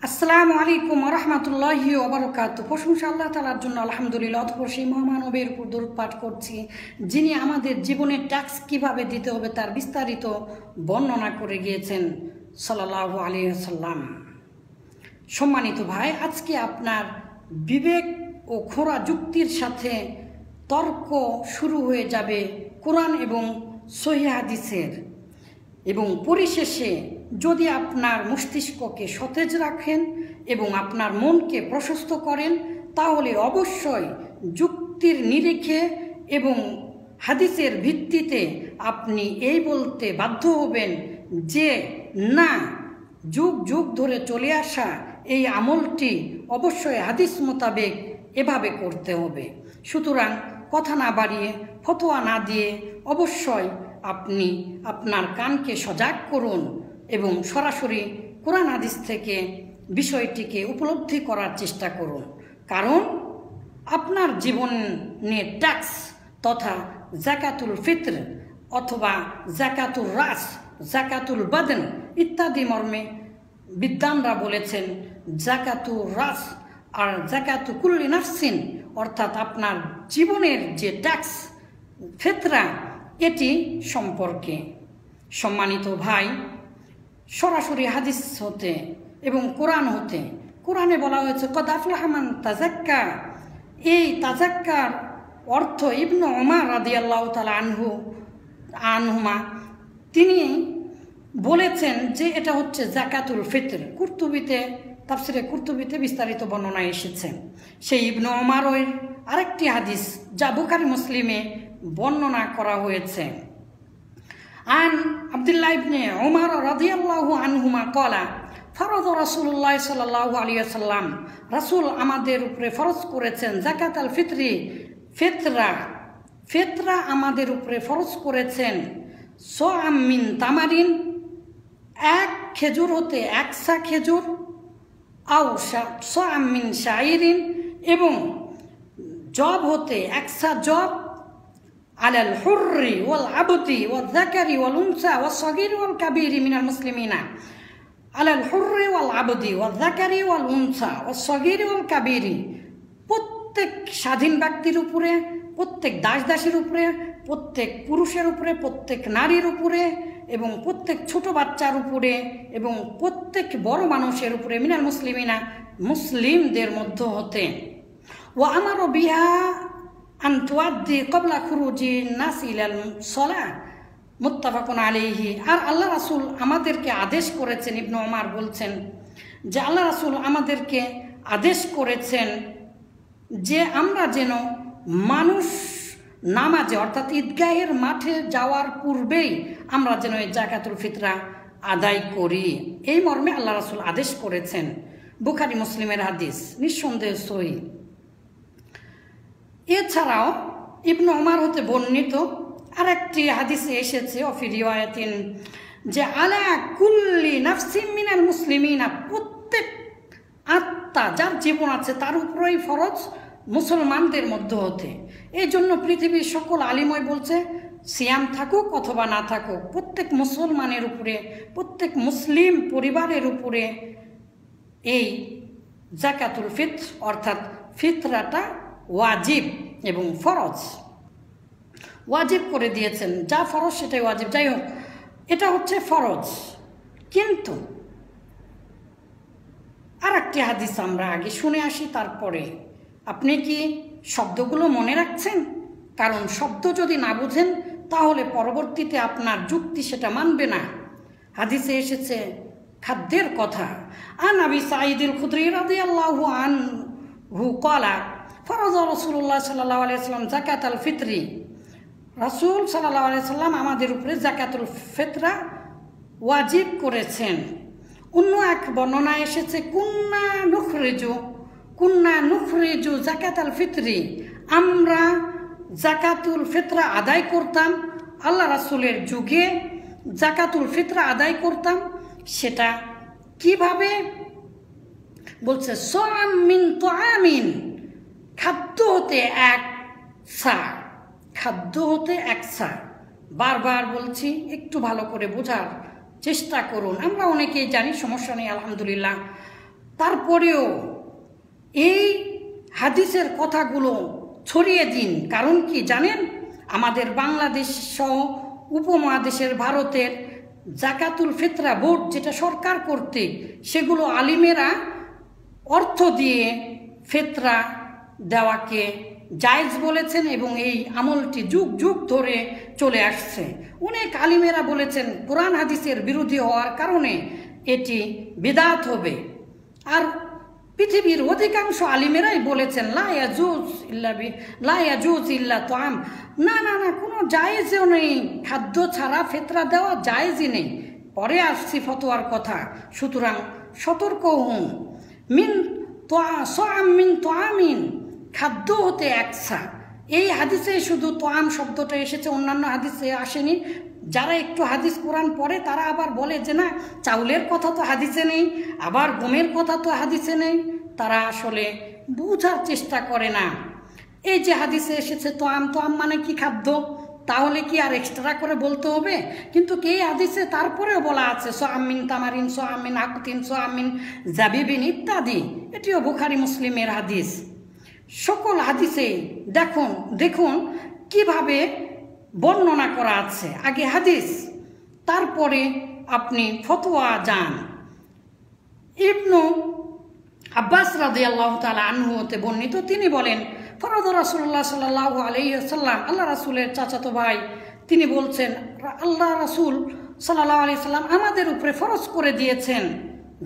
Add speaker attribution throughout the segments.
Speaker 1: আসসালামু আলাইকুম ওয়া রাহমাতুল্লাহি ওয়া বারাকাতুহু। প্রশংসা আল্লাহ তাআলার জন্য, আলহামদুলিল্লাহ। অতঃপর সেই মহামানবের উপর দরুদ পাঠ করছি, যিনি আমাদের জীবনের ট্যাক্স কিভাবে দিতে হবে তার বিস্তারিত বর্ণনা করে গিয়েছেন সাল্লাল্লাহু আলাইহি ওয়াসাল্লাম। সম্মানিত ভাই, আজকে আপনার বিবেক ও খোঁড়া যুক্তির সাথে তর্ক শুরু হয়ে যাবে কোরআন এবং সহিহ হাদিসের, এবং পরিশেষে যদি আপনার মস্তিষ্ককে সতেজ রাখেন এবং আপনার মনকে প্রশস্ত করেন, তাহলে অবশ্যই যুক্তির নিরিখে এবং হাদিসের ভিত্তিতে আপনি এই বলতে বাধ্য হবেন যে না, যুগ যুগ ধরে চলে আসা এই আমলটি অবশ্যই হাদিস মোতাবেক এভাবে করতে হবে। সুতরাং কথা না বাড়িয়ে, ফতোয়া না দিয়ে অবশ্যই আপনি আপনার কানকে সজাগ করুন এবং সরাসরি কোরআন হাদিস থেকে বিষয়টিকে উপলব্ধি করার চেষ্টা করুন। কারণ আপনার জীবনে ট্যাক্স তথা জাকাতুল ফিত্র অথবা জাকাতুল রাস, জাকাতুল বাদন ইত্যাদি মর্মে বিদ্বানরা বলেছেন জাকাতুল রাস আর জাকাতু কুল্লি নাফসিন, অর্থাৎ আপনার জীবনের যে ট্যাক্স ফিতরা এটি সম্পর্কে। সম্মানিত ভাই, সরাসরি হাদিস হতে এবং কোরআন হতে, কোরআনে বলা হয়েছে কদ আফলাহা মান তাযাক্কা। এই তাযাক্কার অর্থ ইবনে ওমর রাদিয়াল্লাহু তাআলা আনহুমা তিনি বলেছেন যে এটা হচ্ছে জাকাতুল ফিতর। কুরতুবিতে, তাফসিরে কুরতুবিতে বিস্তারিত বর্ণনা এসেছে। সেই ইবনে ওমরের আরেকটি হাদিস যা বুখারী মুসলিমে বর্ণনা করা হয়েছে। আন আব্দুল্লাহ ইবনে ওমর রাদিয়াল্লাহু আনহুমা ক্বালা ফরজ রাসূলুল্লাহ সাল্লাল্লাহু আলাইহি ওয়াসাল্লাম, রাসূল আমাদের উপরে ফরজ করেছেন যাকাতুল ফিতরি, ফিতরা আমাদের উপরে ফরজ করেছেন সআম মিন তামারিন, এক খেজুর হতে এক সা খেজুর, আও সআম মিন শাইরিন, এবং জব হতে এক সা জব, আলাল হুররি ওয়াল আবদি ওয়াল যাকারি ওয়াল উনসা ওয়াস সগীর ওয়াল কাবীরি মিনাল মুসলিমিনা, আলাল হুররি ওয়াল আবদি ওয়াল যাকারি ওয়াল উনসা ওয়াস সগীর ওয়াল কাবীরি, প্রত্যেক স্বাধীন ব্যক্তির উপরে, প্রত্যেক দাস দাসীর উপরে, প্রত্যেক পুরুষের উপরে, প্রত্যেক নারীর উপরে, এবং প্রত্যেক ছোট বাচ্চার উপরে, এবং প্রত্যেক বড় মানুষের উপরে, মিনাল মুসলিমিনা মুসলিমদের মধ্য হতে। ওয়া আমারু বিহা আন তুআদ্দি ক্বাবলা খুরুজি নাস ইলাল সালাহ, মুত্তাফাকুন আলাইহি। আর আল্লাহ রাসূল আমাদেরকে আদেশ করেছেন, ইবনে ওমর বলছেন যে আল্লাহ রাসূল আমাদেরকে আদেশ করেছেন যে আমরা যেন মানুষ নামাজে অর্থাৎ ঈদগাহের মাঠে যাওয়ার পূর্বেই আমরা যেন এই জাকাতুল ফিতরা আদায় করি। এই মর্মে আল্লাহ রাসূল আদেশ করেছেন। বুখারী মুসলিমের হাদিস, নিঃসন্দেহ সহিহ। এছাড়াও ইবনে ওমর হতে বর্ণিত আরেকটি হাদিসে এসেছে অফি রিওয়ায়াতিন যে আলা কুল্লি নাফসিন মিনাল মুসলিমিনা, প্রত্যেক আত্মা যার জীবন আছে তার উপরেই ফরজ মুসলমানদের মধ্য হতে। এই জন্য পৃথিবীর সকল আলিমই বলছে সিয়াম থাকুক অথবা না থাকুক, প্রত্যেক মুসলমানের উপরে, প্রত্যেক মুসলিম পরিবারের উপরে এই জাকাতুল ফিত্র অর্থাৎ ফিতরাটা ওয়াজিব এবং ফরজ, ওয়াজিব করে দিয়েছেন। যা ফরজ সেটাই ওয়াজিব। যাই হোক, এটা হচ্ছে ফরজ। কিন্তু আর একটি হাদিস আমরা আগে শুনে আসি, তারপরে আপনি কি শব্দগুলো মনে রাখছেন? কারণ শব্দ যদি না বুঝেন তাহলে পরবর্তীতে আপনার যুক্তি সেটা মানবে না। হাদিসে এসেছে খাদ্যের কথা। আন আবি সাঈদুল খুদরি রাদিয়াল্লাহু আনহু ক্বালা ফরজ রাসূলুল্লাহ সাল্লাল্লাহু আলাইহি ওয়াসাল্লাম যাকাতুল ফিতরি, রাসূল সাল্লাল্লাহু আলাইহি ওয়াসাল্লাম আমাদের উপরে যাকাতুল ফিতরা ওয়াজিব করেছেন। অন্য এক বর্ণনা এসেছে কুন্না নুখরিজু যাকাতুল ফিতরি, আমরা যাকাতুল ফিতরা আদায় করতাম, আল্লাহ রাসূলের যুগে যাকাতুল ফিতরা আদায় করতাম। সেটা কিভাবে বলছে সআম মিন তুআমিন, খাদ্য হতে এক সা, খাদ্য হতে এক সা। বারবার বলছি, একটু ভালো করে বোঝার চেষ্টা করুন। আমরা অনেকেই জানি, সমস্যা নেই, আলহামদুলিল্লাহ। তারপরেও এই হাদিসের কথাগুলো ছড়িয়ে দিন। কারণ কি জানেন, আমাদের বাংলাদেশ সহ উপমহাদেশের ভারতের জাকাতুল ফিতরা বোর্ড যেটা সরকার কর্তৃক, সেগুলো আলিমেরা অর্থ দিয়ে ফিতরা দেওয়াকে জায়েজ বলেছেন এবং এই আমলটি যুগ যুগ ধরে চলে আসছে। অনেক আলিমেরা বলেছেন কোরআন হাদিসের বিরোধী হওয়ার কারণে এটি বিদআত হবে। আর পৃথিবীর অধিকাংশ আলিমেরাই বলেছেন লা ইয়াজুজ ইল্লা তাআম, না না না, কোনো জায়েজও নেই, খাদ্য ছাড়া ফিতরা দেওয়া জায়েজই নেই। পরে আসছি ফতোয়ার কথা। সুতরাং সতর্ক হন। মিন তোয়ামিন, খাদ্য হতে একসা। এই হাদিসে শুধু তোয়াম শব্দটা এসেছে, অন্যান্য হাদিসে আসেনি। যারা একটু হাদিস কোরআন পড়ে তারা আবার বলে যে না, চাউলের কথা তো হাদিসে নেই, আবার গমের কথা তো হাদিসে নেই। তারা আসলে বোঝার চেষ্টা করে না। এই যে হাদিসে এসেছে তোয়াম, তোয়াম মানে কি খাদ্য, তাহলে কি আর এক্সট্রা করে বলতে হবে? কিন্তু এই হাদিসে তারপরেও বলা আছে সোয়ামিন তামারিন, সোয়ামিন আকুতিন, সোয়ামিন জাবিবিন ইত্যাদি। এটিও বুখারী মুসলিমের হাদিস। সকল হাদিসে দেখুন কিভাবে বর্ণনা করা আছে। আগে হাদিস, তারপরে আপনি ফতোয়া যান। ইবনু আব্বাস রাদিয়াল্লাহু তাআলা আনহু হতে বর্ণিত, তিনি বলেন ফরদ রাসূলুল্লাহ সাল্লাল্লাহু আলাইহি ওয়াসাল্লাম, আল্লাহ রাসূলের চাচাতো ভাই, তিনি বলছেন আল্লাহ রাসূল সাল্লাল্লাহু আলাইহি ওয়াসাল্লাম আমাদের উপরে ফরজ করে দিয়েছেন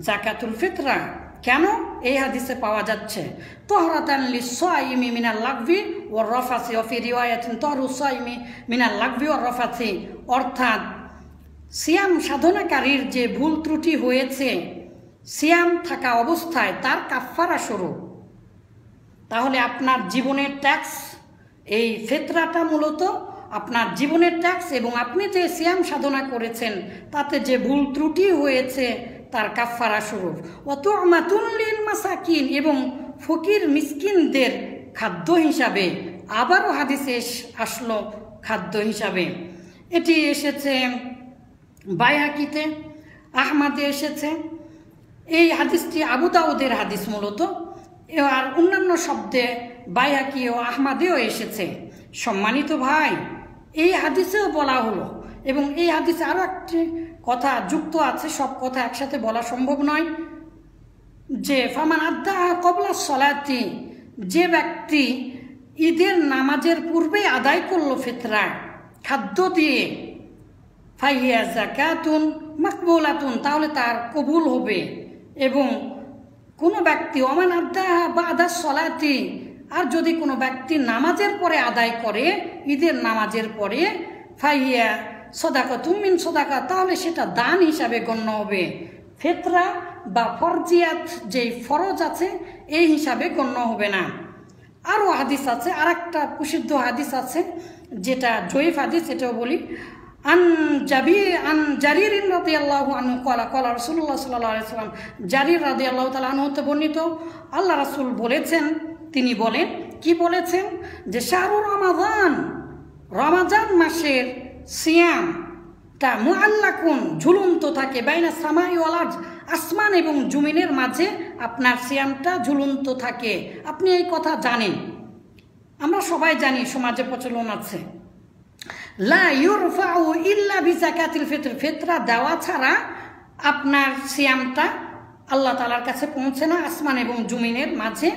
Speaker 1: যাকাতুল ফিতরা। কেন? এই হাদিসে পাওয়া যাচ্ছে তাহরাতান লিস-সাইমি মিনাল লাগবি ওয়ার রাফাসি, ওয়া ফি রিওয়ায়াতিন তাহরুস সাইমি মিনাল লাগবি ওয়ার রাফাসি, অর্থাৎ সিয়াম সাধনাকারীর যে ভুল ত্রুটি হয়েছে সিয়াম থাকা অবস্থায় তার কাফফারা স্বরূপ। তাহলে আপনার জীবনের ট্যাক্স, এই ফিতরাটা মূলত আপনার জীবনের ট্যাক্স, এবং আপনি যে সিয়াম সাধনা করেছেন তাতে যে ভুল ত্রুটি হয়েছে তার কাফফারা স্বরূপ। ওয়াতু'মাতুন লিল মাসাকিন, এবং ফকির মিসকিনদের খাদ্য হিসাবে। আবারও হাদিসে আসলো খাদ্য হিসাবে। এটি এসেছে বাইহাকিতে, আহমদে এসেছে। এই হাদিসটি আবু দাউদের হাদিস মূলত, আর অন্যান্য শব্দে বাইহাকি ও আহমদেও এসেছে। সম্মানিত ভাই, এই হাদিসেও বলা হলো, এবং এই হাদিসে আরও একটি কথা যুক্ত আছে, সব কথা একসাথে বলা সম্ভব নয়, যে ফামান আদ্দা কবলা সলাতি, যে ব্যক্তি ঈদের নামাজের পূর্বে আদায় করলো ফিতরা খাদ্য দিয়ে, ফাহিয়া যাকাতুন মাকবুলাতুন, তাহলে তার কবুল হবে। এবং কোনো ব্যক্তি ওমান আদ্দা বাদা সলাতি, আর যদি কোনো ব্যক্তি নামাজের পরে আদায় করে, ঈদের নামাজের পরে, ফাহিয়া সদাকাতুম মিন সদাকা, তাহলে সেটা দান হিসাবে গণ্য হবে। ফিতরা বা ফরজিয়াত যেই ফরজ আছে এই হিসাবে গণ্য হবে না। আরও হাদিস আছে, আর একটা প্রসিদ্ধ হাদিস আছে যেটা জয়ীফ হাদিস, এটাও বলি। আন জারির রাদিয়াল্লাহু আনহু ক্বালা রাসূলুল্লাহ সাল্লাল্লাহু আলাইহি ওয়াসাল্লাম, জারির রাদিয়াল্লাহু তাআলা আনহু হতে বর্ণিত, আল্লাহ রাসূল বলেছেন, তিনি বলেন, কি বলেছেন, যে শাহরু রমাদান, রমাজান মাসের সিয়ামটা মুআল্লাকুন, ঝুলন্ত থাকে, বাইনা সামাই ওয়াল আরজ, আসমান এবং জমিনের মাঝে আপনার সিয়ামটা ঝুলন্ত থাকে। আপনি এই কথা জানেন, আমরা সবাই জানি, সমাজে প্রচলন আছে। লা ইউরফাউ ইল্লা বিযাকাতিল ফিতর, ফিতরা দেওয়া ছাড়া আপনার সিয়ামটা আল্লাহ তাআলার কাছে পৌঁছে না, আসমান এবং জমিনের মাঝে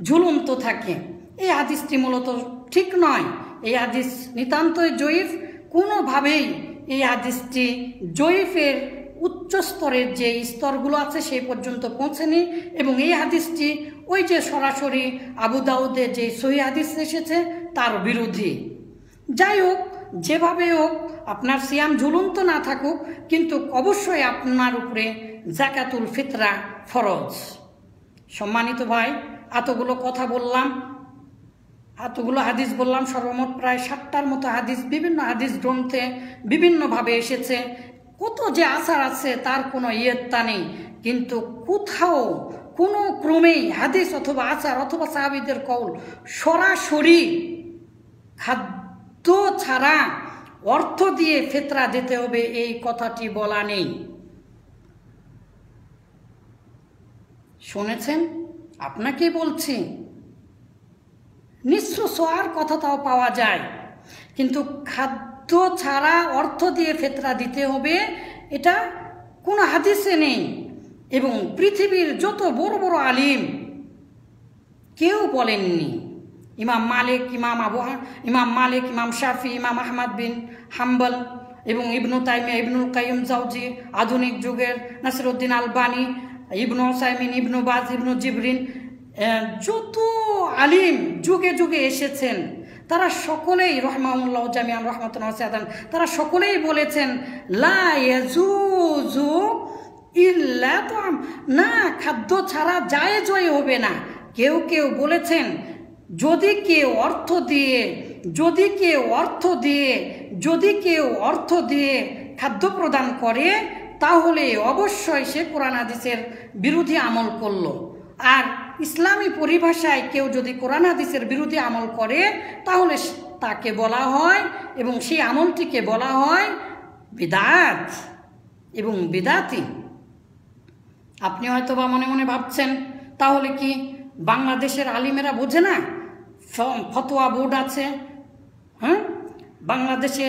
Speaker 1: ঝুলন্ত থাকে। এই হাদিসটি মূলত ঠিক নয়, এই হাদিস নিতান্তই জয়ীফ। কোনোভাবেই এই হাদিসটি জয়ীফের উচ্চ স্তরের যে স্তরগুলো আছে সেই পর্যন্ত পৌঁছেনি, এবং এই হাদিসটি ওই যে সরাসরি আবু দাউদে যে সহিহ হাদিস এসেছে তার বিরোধী। যাই হোক, যেভাবে হোক আপনার সিয়াম ঝুলন্ত না থাকুক, কিন্তু অবশ্যই আপনার উপরে যাকাতুল ফিতরা ফরজ। সম্মানিত ভাই, এতগুলো কথা বললাম, এতগুলো হাদিস বললাম, সর্বমোট প্রায় 60টার মতো হাদিস বিভিন্ন হাদিস গ্রন্থে বিভিন্নভাবে এসেছে। কত যে আসার আছে তার কোনো ইয়ত্তা নেই, কিন্তু কোথাও কোনো ক্রমেই হাদিস অথবা আচার অথবা সাহাবীদের কওল সরাসরি খাদ্য ছাড়া অর্থ দিয়ে ফিতরা দিতে হবে এই কথাটি বলা নেই। শুনেছেন? আপনাকেই বলছি। নিঃস্ব সোয়ার কথা তাও পাওয়া যায়, কিন্তু খাদ্য ছাড়া অর্থ দিয়ে ফেতরা দিতে হবে এটা কোনো হাদিসে নেই। এবং পৃথিবীর যত বড় বড় আলিম কেউ বলেননি। ইমাম মালিক, ইমাম শাফি, ইমাম আহমদ বিন হাম্বল এবং ইবনু তাইমিয়া, ইবনুল কাইয়ুম জাওজি, আধুনিক যুগের নাসিরউদ্দিন আলবানী, ইবনু উসাইমিন, ইবনু বাজ, ইবনু জিবরিন, যত আলিম যুগে যুগে এসেছেন তারা সকলেই রহমাহুল্লাহ জামিআন রহমাতুন ওয়াসিআতান, তারা সকলেই বলেছেন লা ইয়াজুজু ইল্লা তাআম, না খাদ্য ছাড়া জায়েজই হবে না। কেউ কেউ বলেছেন যদি কেউ অর্থ দিয়ে খাদ্য প্রদান করে তাহলে অবশ্যই সে কোরআন হাদিসের বিরোধী আমল করলো। আর ইসলামী পরিভাষায় কেউ যদি কোরআন হাদিসের বিরোধী আমল করে তাহলে তাকে বলা হয় এবং সেই আমলটিকে বলা হয় বিদআত এবং বিদআতি। আপনি হয়তো বা মনে মনে ভাবছেন তাহলে কি বাংলাদেশের আলিমেরা বোঝে না? ফতোয়া বোর্ড আছে, হ্যাঁ, বাংলাদেশে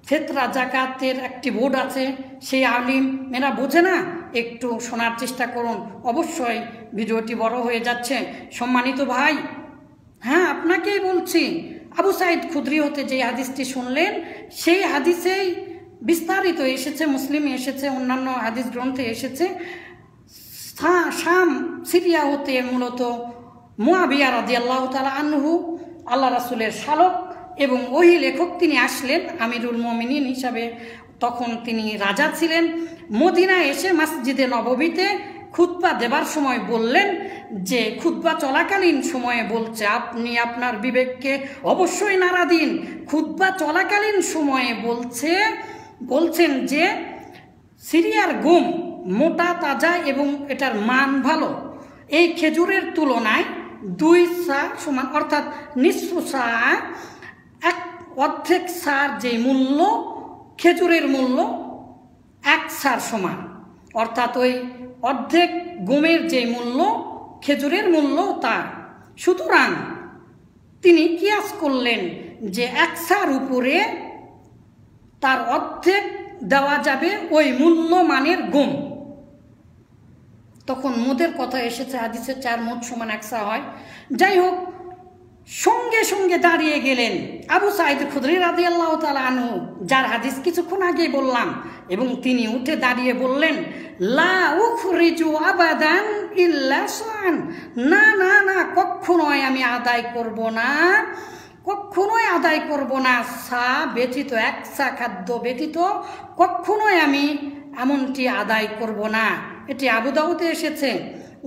Speaker 1: ফেতরা জাকাতের একটি বোর্ড আছে, সেই আলিমেরা বোঝে না? একটু শোনার চেষ্টা করুন। অবশ্যই ভিডিওটি বড় হয়ে যাচ্ছে সম্মানিত ভাই। হ্যাঁ, আপনাকেই বলছি, আবু সাঈদ খুদরি হতে যে হাদিসটি শুনলেন সেই হাদিসেই বিস্তারিত এসেছে, মুসলিমে এসেছে, অন্যান্য হাদিস গ্রন্থে এসেছে। শাম সিরিয়া হতে মূলত মুআবিয়া রাদিয়াল্লাহু তাআলা আনহু, আল্লাহ রাসূলের শালক এবং ওহী লেখক, তিনি আসলেন আমিরুল মুমিনিন হিসাবে। তখন তিনি রাজা ছিলেন। মদিনায় এসে মসজিদে নববীতে খুতবা দেবার সময় বললেন যে খুতবা চলাকালীন সময়ে বলছে, আপনি আপনার বিবেককে অবশ্যই নাড়া দিন। খুতবা চলাকালীন সময়ে বলছেন যে সিরিয়ার গম মোটা, তাজা এবং এটার মান ভালো। এই খেজুরের তুলনায় 2 সা সমান, অর্থাৎ নিঃস্ব সা, অর্ধেক সার যে মূল্য, খেজুরের মূল্য 1 সার সমান। অর্থাৎ ওই অর্ধেক গমের যে মূল্য খেজুরের মূল্য তা। সুতরাং তিনি কিয়াস করলেন যে 1 সার উপরে তার অর্ধেক দেওয়া যাবে ওই মূল্যমানের গম। তখন মুদের কথা এসেছে, হাদিসে 4 মুদ সমান 1 সা হয়। যাই হোক, সঙ্গে সঙ্গে দাঁড়িয়ে গেলেন আবু সাঈদ খুদরি রাদিয়াল্লাহু তাআলা আনহু, যার হাদিস কিছুক্ষণ আগেই বললাম, এবং তিনি উঠে দাঁড়িয়ে বললেন লা উখরিজু আবাদান ইল্লা সান, না না না, কখনোই আমি আদায় করব না সা ব্যতীত, 1 সা খাদ্য ব্যতীত কখনোই আমি এমনটি আদায় করব না। এটি আবু দাউদে এসেছে,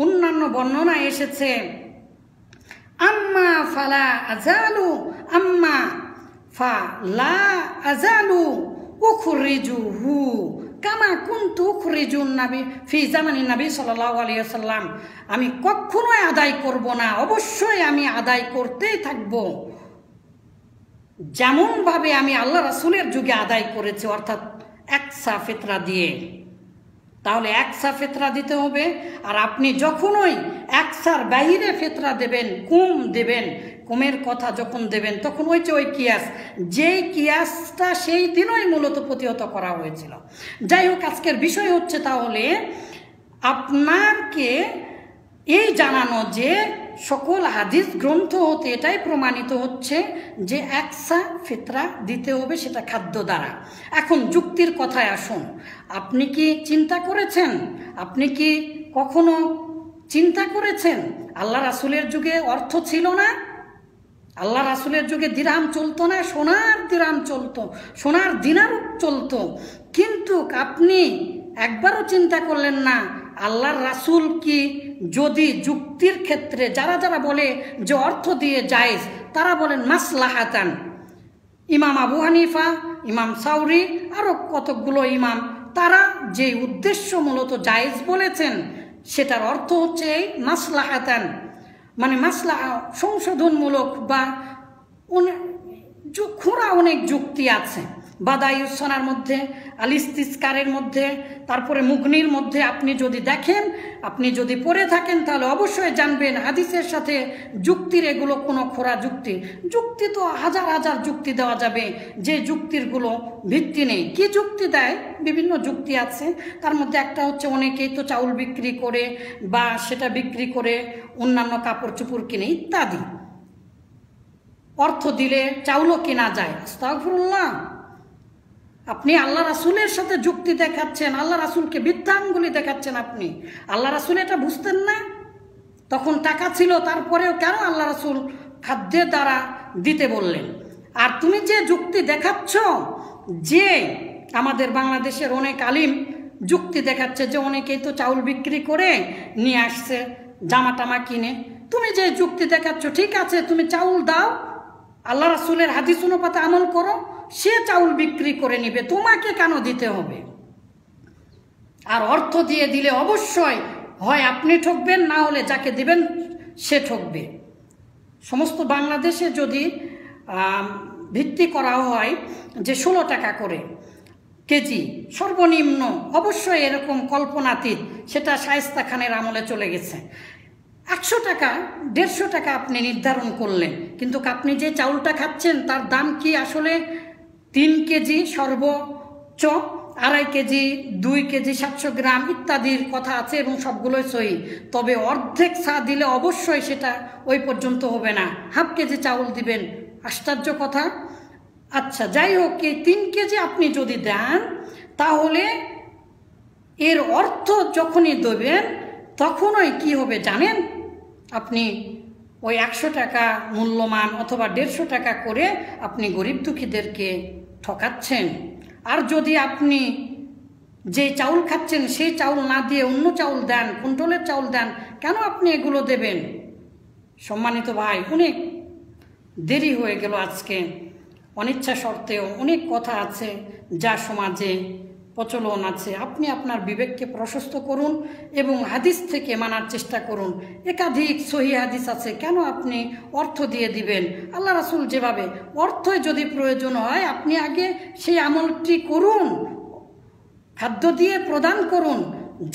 Speaker 1: অন্যান্য বর্ণনায় এসেছে আম্মা ফালা আজালু উখরিজুহু কামা কুনতু উখরিজুন নবী ফি জামানিন নবী সাল্লাল্লাহু আলাইহি ওয়াসাল্লাম, আমি কখনোই আদায় করব না, অবশ্যই আমি আদায় করতেই থাকব যেমনভাবে আমি আল্লাহ রাসূলের যুগে আদায় করেছি, অর্থাৎ 1 সা ফিতরা দিয়ে। তাহলে 1 সা ফিতরা দিতে হবে। আর আপনি যখনই 1 সার বাইরে ফিতরা দেবেন, কুমের কথা যখন দেবেন, তখন ওই কিয়াস, যেই কিয়াসটা সেই দিনই মূলত প্রতিহত করা হয়েছিল। যাই হোক, আজকের বিষয় হচ্ছে তাহলে আপনাকে এই জানানো যে সকল হাদিস গ্রন্থ হতে এটাই প্রমাণিত হচ্ছে যে 1 সা ফিতরা দিতে হবে, সেটা খাদ্য দ্বারা। এখন যুক্তির কথায় আসুন। আপনি কি চিন্তা করেছেন, আপনি কি কখনো চিন্তা করেছেন আল্লাহ রাসূলের যুগে অর্থ ছিল না? আল্লাহ রাসূলের যুগে দিরহাম চলতো না, সোনার দিরহাম চলতো, সোনার দিনার চলতো। কিন্তু আপনি একবারও চিন্তা করলেন না আল্লাহর রাসূল কি যদি যুক্তির ক্ষেত্রে যারা বলে যে অর্থ দিয়ে জায়েজ, তারা বলেন মাসলাহাতান। ইমাম আবু হানিফা, ইমাম সাউরি, আরও কতকগুলো ইমাম, তারা যে উদ্দেশ্য মূলত জায়েজ বলেছেন সেটার অর্থ হচ্ছে এই মাসলাহাতান, মানে মাসলাহা সংশোধনমূলক বা খোঁড়া অনেক যুক্তি আছে। বাদায়ুসনার মধ্যে, আলিস্তিস্কারের মধ্যে, তারপরে মুগনির মধ্যে আপনি যদি দেখেন, আপনি যদি পড়ে থাকেন, তাহলে অবশ্যই জানবেন হাদিসের সাথে যুক্তির এগুলো কোনো খোরা যুক্তি। যুক্তি তো হাজার হাজার যুক্তি দেওয়া যাবে, যে যুক্তিরগুলো ভিত্তি নেই। কি যুক্তি দেয়? বিভিন্ন যুক্তি আছে। তার মধ্যে একটা হচ্ছে অনেকেই তো চাউল বিক্রি করে বা সেটা বিক্রি করে অন্যান্য কাপড় চোপড় কিনে ইত্যাদি। অর্থ দিলে চাউলও কেনা যায়। আস্তাগফিরুল্লাহ। আপনি আল্লাহ রাসূলের সাথে যুক্তি দেখাচ্ছেন, আল্লাহ রাসূলকে বৃদ্ধাঙ্গুলি দেখাচ্ছেন। আপনি আল্লাহ রাসূল এটা বুঝতেন না? তখন টাকা ছিল, তারপরেও কেন আল্লাহ রাসূল খাদ্যের দ্বারা দিতে বললেন? আর তুমি যে যুক্তি দেখাচ্ছ, যে আমাদের বাংলাদেশের অনেক আলিম যুক্তি দেখাচ্ছে যে অনেকেই তো চাউল বিক্রি করে নিয়ে আসছে জামা টামা কিনে। তুমি যে যুক্তি দেখাচ্ছ, ঠিক আছে, তুমি চাউল দাও, আল্লাহ রাসূলের হাদিস অনুপাতে আমল করো, সে চাউল বিক্রি করে নিবে, তোমাকে কেন দিতে হবে? আর অর্থ দিয়ে দিলে অবশ্যই হয় আপনি ঠকবেন, না হলে যাকে দিবেন সে ঠকবে। সমস্ত বাংলাদেশে যদি ভিত্তি করা হয় যে 16 টাকা করে কেজি সর্বনিম্ন, অবশ্যই এরকম কল্পনাতীত, সেটা শায়েস্তা খানের আমলে চলে গেছে। 100 টাকা 150 টাকা আপনি নির্ধারণ করলেন, কিন্তু আপনি যে চাউলটা খাচ্ছেন তার দাম কি আসলে 3 কেজি সর্বোচ্চ, 2.5 কেজি, 2 কেজি 700 গ্রাম ইত্যাদির কথা আছে এবং সবগুলোই সহি। তবে অর্ধেক চা দিলে অবশ্যই সেটা ওই পর্যন্ত হবে না, হাফ কেজি চাউল দিবেন। আশ্চর্য কথা। আচ্ছা, যাই হোক, এই 3 কেজি আপনি যদি দেন, তাহলে এর অর্থ যখনই দেবেন তখনই কি হবে জানেন? আপনি ওই 100 টাকা মূল্যমান অথবা 150 টাকা করে আপনি গরিব দুঃখীদেরকে ঠকাচ্ছেন। আর যদি আপনি যে চাউল খাচ্ছেন সেই চাউল না দিয়ে অন্য চাউল দেন, কুইন্টলের চাউল দেন, কেন আপনি এগুলো দেবেন? সম্মানিত ভাই, অনেক দেরি হয়ে গেল আজকে। অনিচ্ছা সত্ত্বেও অনেক কথা আছে যা সমাজে প্রচলন আছে। আপনি আপনার বিবেককে প্রশস্ত করুন এবং হাদিস থেকে মানার চেষ্টা করুন। একাধিক সহি হাদিস আছে, কেন আপনি অর্থ দিয়ে দিবেন? আল্লাহ রাসূল যেভাবে, অর্থই যদি প্রয়োজন হয় আপনি আগে সেই আমলটি করুন, খাদ্য দিয়ে প্রদান করুন।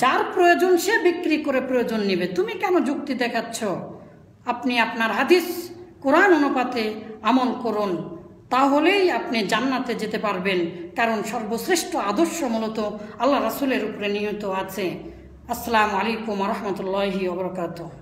Speaker 1: যার প্রয়োজন সে বিক্রি করে প্রয়োজন নেবে। তুমি কেন যুক্তি দেখাচ্ছ? আপনি আপনার হাদিস কোরআন অনুপাতে আমল করুন, তাহলেই আপনি জান্নাতে যেতে পারবেন। কারণ সর্বশ্রেষ্ঠ আদর্শ মূলত আল্লাহ রাসূলের উপরে নিহিত আছে। আসসালামু আলাইকুম ওয়া রাহমাতুল্লাহি ওয়া বারাকাতুহু।